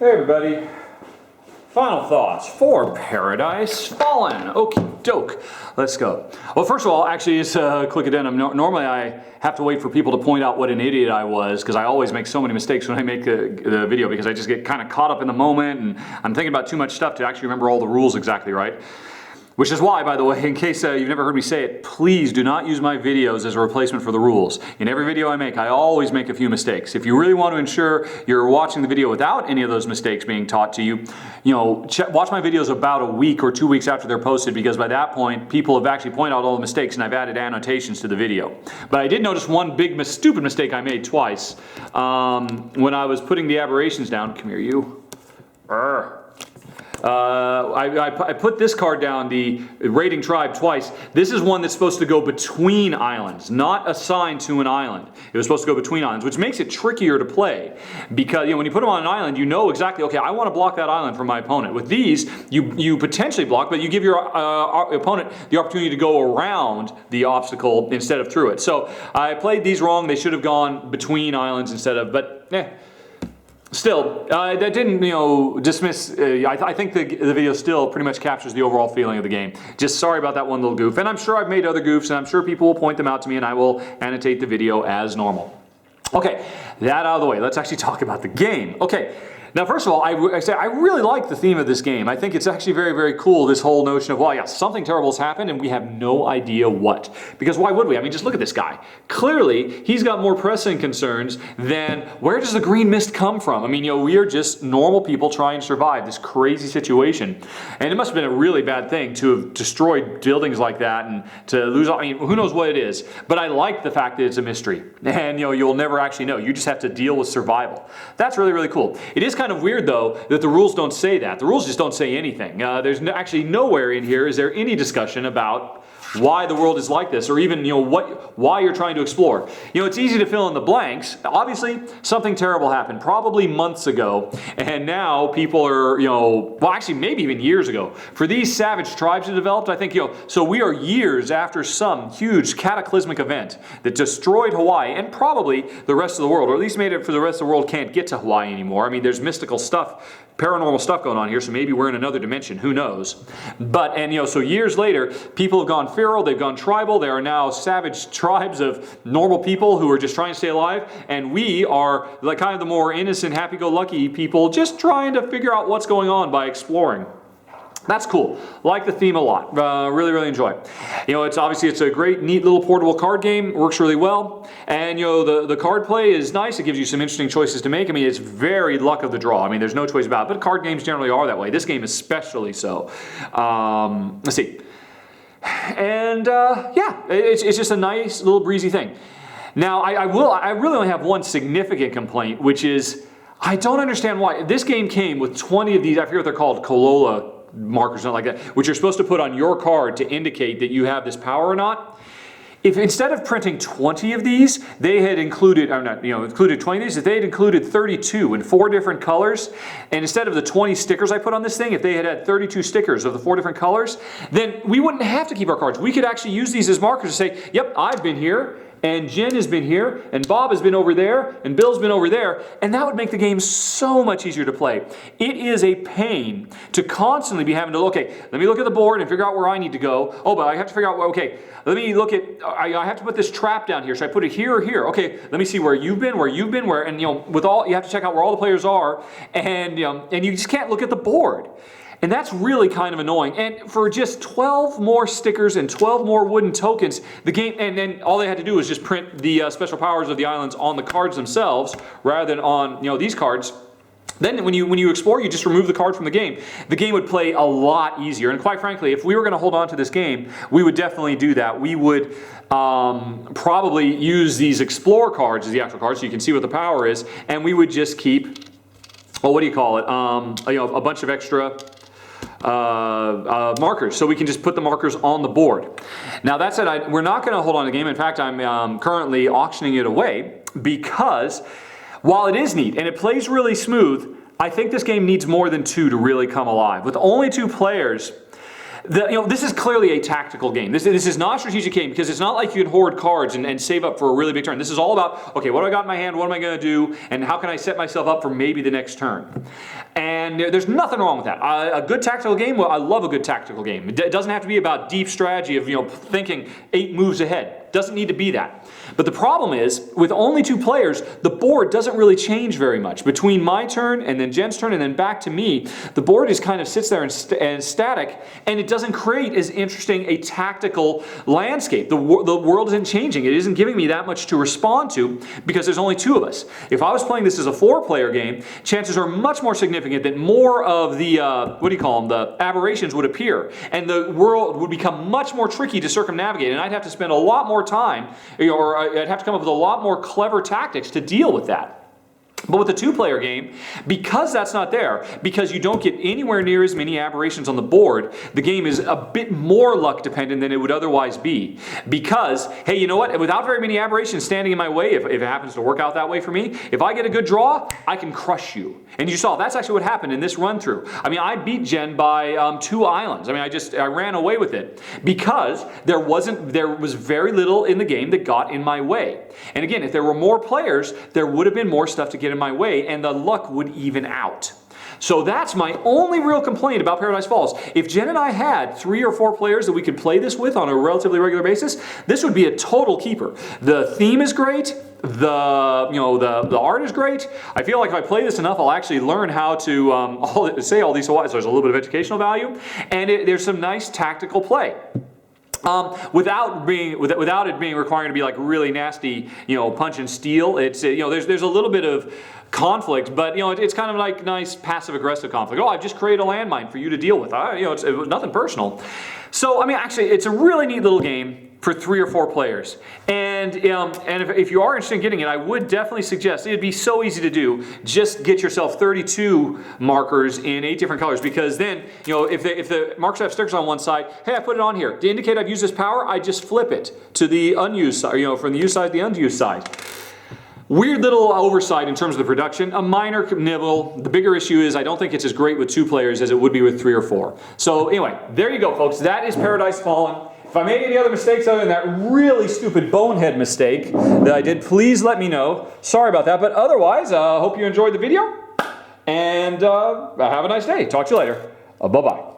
Hey everybody, final thoughts for Paradise Fallen. Okie doke, let's go. Well, first of all, actually, it's quick addendum. Normally I have to wait for people to point out what an idiot I was, because I always make so many mistakes when I make the video, because I just get kind of caught up in the moment and I'm thinking about too much stuff to actually remember all the rules exactly right. Which is why, by the way, in case you've never heard me say it, please do not use my videos as a replacement for the rules. In every video I make, I always make a few mistakes. If you really want to ensure you're watching the video without any of those mistakes being taught to you, watch my videos about a week or 2 weeks after they're posted, because by that point, people have actually pointed out all the mistakes and I've added annotations to the video. But I did notice one big, stupid mistake I made twice when I was putting the aberrations down. Come here, you. I put this card down, the raiding tribe, twice. This is one that's supposed to go between islands, not assigned to an island. It was supposed to go between islands, which makes it trickier to play, because when you put them on an island, you know exactly, okay, I want to block that island from my opponent. With these, you potentially block, but you give your opponent the opportunity to go around the obstacle instead of through it. So I played these wrong. They should have gone between islands instead of, but still, that didn't, dismiss. I think the video still pretty much captures the overall feeling of the game. Just sorry about that one little goof. And I'm sure I've made other goofs, and I'm sure people will point them out to me, and I will annotate the video as normal. Okay, that out of the way. Let's actually talk about the game. Okay. Now, first of all, I really like the theme of this game. I think it's actually very, very cool, this whole notion of, well, yeah, something terrible has happened and we have no idea what. Because why would we? I mean, just look at this guy. Clearly, he's got more pressing concerns than where does the green mist come from? I mean, we are just normal people trying to survive this crazy situation. And it must have been a really bad thing to have destroyed buildings like that and to lose, I mean, who knows what it is. But I like the fact that it's a mystery. And, you'll never actually know. You just have to deal with survival. That's really, really cool. It is kind of weird, though, that the rules don't say that. The rules just don't say anything. There's actually nowhere in here is there any discussion about why the world is like this, or even why you're trying to explore. It's easy to fill in the blanks. Obviously, something terrible happened, probably months ago, and now people are, well, actually maybe even years ago. For these savage tribes that developed, I think, so we are years after some huge cataclysmic event that destroyed Hawaii and probably the rest of the world, or at least made it for the rest of the world can't get to Hawaii anymore. I mean, there's mystical stuff, paranormal stuff going on here, so maybe we're in another dimension, who knows. But, so years later, people have gone feral, they've gone tribal, they are now savage tribes of normal people who are just trying to stay alive, and we are like kind of the more innocent, happy-go-lucky people just trying to figure out what's going on by exploring. That's cool. Like the theme a lot. Really, really enjoy it. It's a great, neat little portable card game. Works really well. And, the card play is nice. It gives you some interesting choices to make. I mean, it's very luck of the draw. I mean, there's no choice about it. But card games generally are that way. This game especially so. Let's see. And, yeah, it's just a nice little breezy thing. Now, I really only have one significant complaint, which is I don't understand why. This game came with 20 of these, I forget what they're called, Colola markers, something like that, which you're supposed to put on your card to indicate that you have this power or not. If instead of printing 20 of these, they had included, included 20 of these, if they had included 32 in 4 different colors, and instead of the 20 stickers I put on this thing, if they had had 32 stickers of the 4 different colors, then we wouldn't have to keep our cards. We could actually use these as markers to say, yep, I've been here, and Jen has been here, and Bob has been over there, and Bill's been over there, and that would make the game so much easier to play. It is a pain to constantly be having to, okay, let me look at the board and figure out where I need to go. Oh, but I have to figure out, okay, let me look at, I have to put this trap down here. Should I put it here or here? Okay, let me see where you've been, and with all, you have to check out where all the players are, and you just can't look at the board. And that's really kind of annoying. And for just 12 more stickers and 12 more wooden tokens, the game, and then all they had to do was just print the special powers of the islands on the cards themselves, rather than on these cards. Then when you explore, you just remove the card from the game. The game would play a lot easier. And quite frankly, if we were going to hold on to this game, we would definitely do that. We would probably use these Explore cards as the actual cards, so you can see what the power is, and we would just keep, well, what do you call it? A bunch of extra markers, so we can just put the markers on the board. Now that said, we're not going to hold on to the game. In fact, I'm currently auctioning it away, because while it is neat and it plays really smooth, I think this game needs more than 2 to really come alive. With only 2 players, This is clearly a tactical game. This is not a strategic game because it's not like you can hoard cards and save up for a really big turn. This is all about, okay, what do I got in my hand? What am I going to do? And how can I set myself up for maybe the next turn? And there's nothing wrong with that. A good tactical game, well, I love a good tactical game. It doesn't have to be about deep strategy of thinking 8 moves ahead. Doesn't need to be that. But the problem is, with only 2 players, the board doesn't really change very much. Between my turn and then Jen's turn and then back to me, the board just kind of sits there and static, and it doesn't create as interesting a tactical landscape. The world isn't changing. It isn't giving me that much to respond to because there's only 2 of us. If I was playing this as a 4-player game, chances are much more significant that more of the, the aberrations would appear, and the world would become much more tricky to circumnavigate, and I'd have to spend a lot more time, or I'd have to come up with a lot more clever tactics to deal with that. But with a 2-player game, because that's not there, because you don't get anywhere near as many aberrations on the board, the game is a bit more luck dependent than it would otherwise be. Because, hey, you know what? Without very many aberrations standing in my way, if it happens to work out that way for me, if I get a good draw, I can crush you. And you saw, that's actually what happened in this run through. I mean, I beat Jen by 2 islands. I mean, I ran away with it because there was very little in the game that got in my way. And again, if there were more players, there would have been more stuff to get in my way, and the luck would even out. So that's my only real complaint about Paradise Falls. If Jen and I had 3 or 4 players that we could play this with on a relatively regular basis, this would be a total keeper. The theme is great. The art is great. I feel like if I play this enough, I'll actually learn how to say all these. So there's a little bit of educational value, and there's some nice tactical play. Without it being required to be like really nasty, punch and steal. It's there's a little bit of conflict, but it's kind of like nice passive aggressive conflict. Oh, I've just created a landmine for you to deal with. It's nothing personal. So I mean, actually, it's a really neat little game for 3 or 4 players. And if you are interested in getting it, I would definitely suggest, it'd be so easy to do, just get yourself 32 markers in 8 different colors, because then, if the markers have stickers on one side, hey, I put it on here. To indicate I've used this power, I just flip it to the unused side, from the used side to the unused side. Weird little oversight in terms of the production, a minor nibble. The bigger issue is I don't think it's as great with 2 players as it would be with 3 or 4. So anyway, there you go, folks. That is Paradise Fallen. If I made any other mistakes other than that really stupid bonehead mistake that I did, please let me know. Sorry about that, but otherwise, I hope you enjoyed the video, and have a nice day. Talk to you later. Bye-bye.